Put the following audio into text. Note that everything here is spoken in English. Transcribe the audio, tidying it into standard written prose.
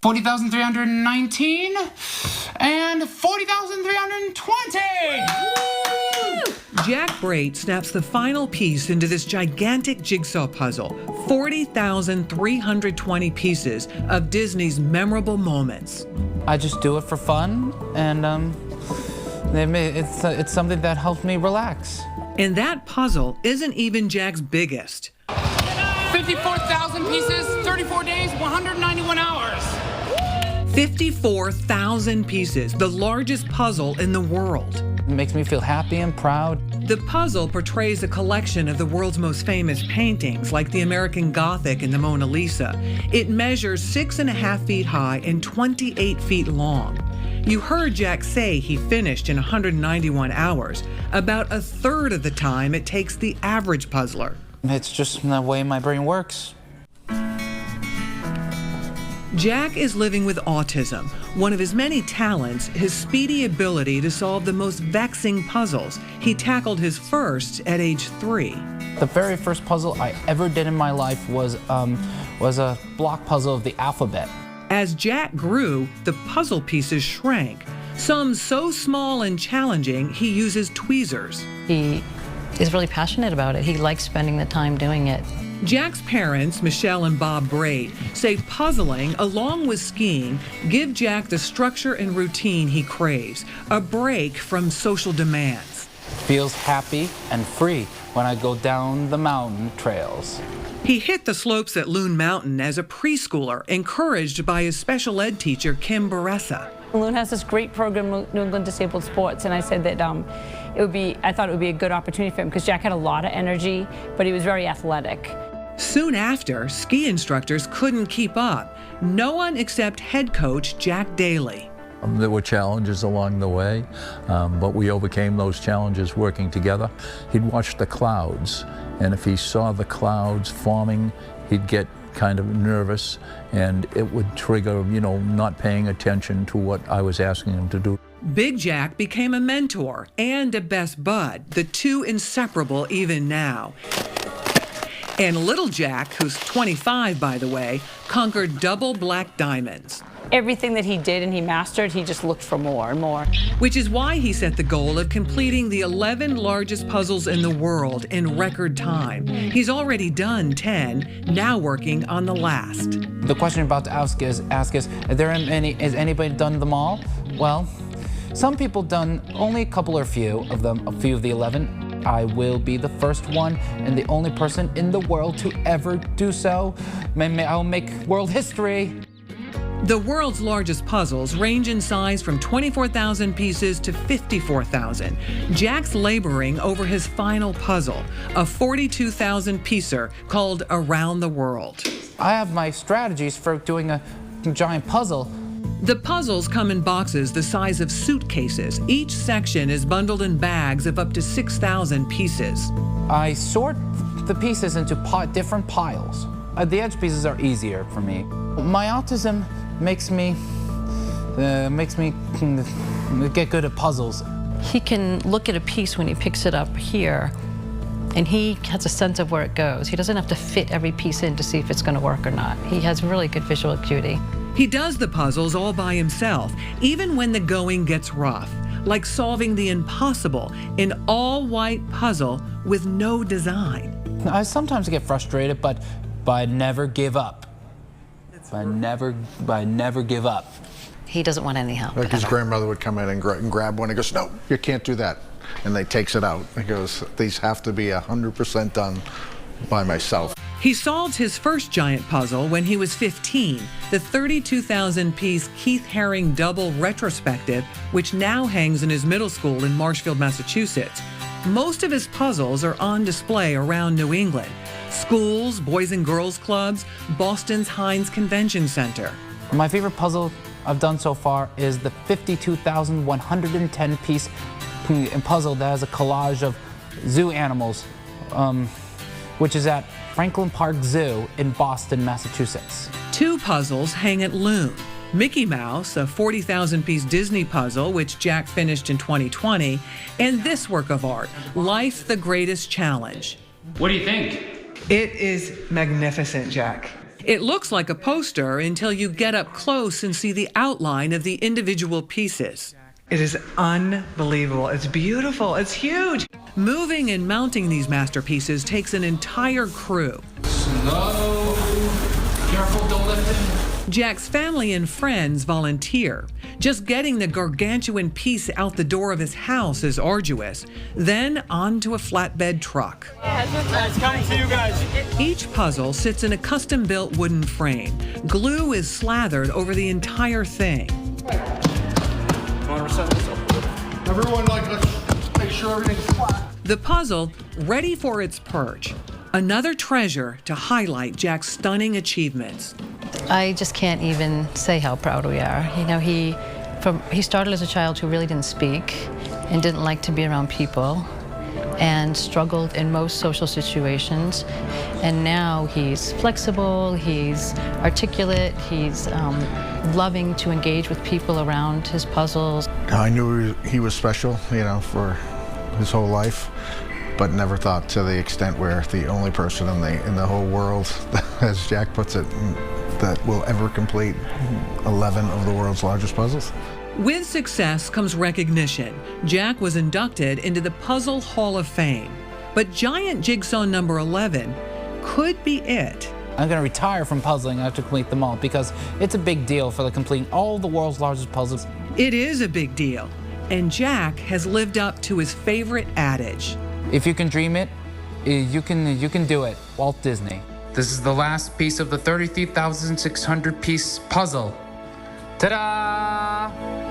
40,319 and 40,320. Jack Brait snaps the final piece into this gigantic jigsaw puzzle, 40,320 pieces of Disney's memorable moments. I just do it for fun, and it's something that helps me relax. And that puzzle isn't even Jack's biggest. 54,000 pieces, 34 days, 191 hours. 54,000 pieces, the largest puzzle in the world. It makes me feel happy and proud. The puzzle portrays a collection of the world's most famous paintings, like the American Gothic and the Mona Lisa. It measures 6.5 feet high and 28 feet long. You heard Jack say he finished in 191 hours, about a third of the time it takes the average puzzler. It's just the way my brain works. Jack is living with autism. One of his many talents, his speedy ability to solve the most vexing puzzles. He tackled his first at age 3. The very first puzzle I ever did in my life was a block puzzle of the alphabet. As Jack grew, the puzzle pieces shrank. Some so small and challenging, he uses tweezers. He is really passionate about it. He likes spending the time doing it. Jack's parents, Michelle and Bob Brait, say puzzling, along with skiing, give Jack the structure and routine he craves, a break from social demands. Feels happy and free when I go down the mountain trails. He hit the slopes at Loon Mountain as a preschooler, encouraged by his special ed teacher, Kim Baressa. Loon has this great program, New England Disabled Sports, and I said that I thought it would be a good opportunity for him because Jack had a lot of energy, but he was very athletic. Soon after, ski instructors couldn't keep up. No one except head coach Jack Daly. There were challenges along the way, but we overcame those challenges working together. He'd watch the clouds, and if he saw the clouds forming, he'd get kind of nervous, and it would trigger, not paying attention to what I was asking him to do. Big Jack became a mentor and a best bud, the two inseparable even now. And Little Jack, who's 25, by the way, conquered double black diamonds. Everything that he did and he mastered, he just looked for more and more. Which is why he set the goal of completing the 11 largest puzzles in the world in record time. He's already done 10, now working on the last. The question I'm about to ask is, has anybody done them all? Well, some people done only a couple or few of them, a few of the 11. I will be the first one and the only person in the world to ever do so. I'll make world history. The world's largest puzzles range in size from 24,000 pieces to 54,000. Jack's laboring over his final puzzle, a 42,000 piecer called Around the World. I have my strategies for doing a giant puzzle. The puzzles come in boxes the size of suitcases. Each section is bundled in bags of up to 6,000 pieces. I sort the pieces into different piles. The edge pieces are easier for me. My autism makes me get good at puzzles. He can look at a piece when he picks it up here, and he has a sense of where it goes. He doesn't have to fit every piece in to see if it's going to work or not. He has really good visual acuity. He does the puzzles all by himself, even when the going gets rough, like solving the impossible, an all-white puzzle with no design. I sometimes get frustrated, but I never give up. I never give up. He doesn't want any help. Like his grandmother would come in and grab one and goes, "No, you can't do that." And they takes it out. He goes, "These have to be 100% done by myself." He solved his first giant puzzle when he was 15, the 32,000-piece Keith Haring double retrospective, which now hangs in his middle school in Marshfield, Massachusetts. Most of his puzzles are on display around New England. Schools, boys and girls clubs, Boston's Heinz Convention Center. My favorite puzzle I've done so far is the 52,110-piece puzzle that has a collage of zoo animals, which is at Franklin Park Zoo in Boston, Massachusetts. 2 puzzles hang at Loon. Mickey Mouse, a 40,000-piece Disney puzzle, which Jack finished in 2020, and this work of art, Life the Greatest Challenge. What do you think? It is magnificent, Jack. It looks like a poster until you get up close and see the outline of the individual pieces. It is unbelievable. It's beautiful. It's huge. Moving and mounting these masterpieces takes an entire crew. Slow. Careful, don't lift it. Jack's family and friends volunteer. Just getting the gargantuan piece out the door of his house is arduous. Then onto a flatbed truck. It's coming to you guys. Each puzzle sits in a custom-built wooden frame. Glue is slathered over the entire thing. Everyone, let's make sure everything's flat. The puzzle ready for its perch. Another treasure to highlight Jack's stunning achievements. I just can't even say how proud we are. You know, he started as a child who really didn't speak and didn't like to be around people and struggled in most social situations. And now he's flexible, he's articulate, he's loving to engage with people around his puzzles. I knew he was special, for his whole life, but never thought to the extent where the only person in the whole world, as Jack puts it, that will ever complete 11 of the world's largest puzzles. With success comes recognition. Jack was inducted into the Puzzle Hall of Fame. But giant jigsaw number 11 could be it. I'm going to retire from puzzling after complete them all because it's a big deal for completing all the world's largest puzzles. It is a big deal. And Jack has lived up to his favorite adage. If you can dream it, you can do it. Walt Disney. This is the last piece of the 33,600 piece puzzle. Ta-da!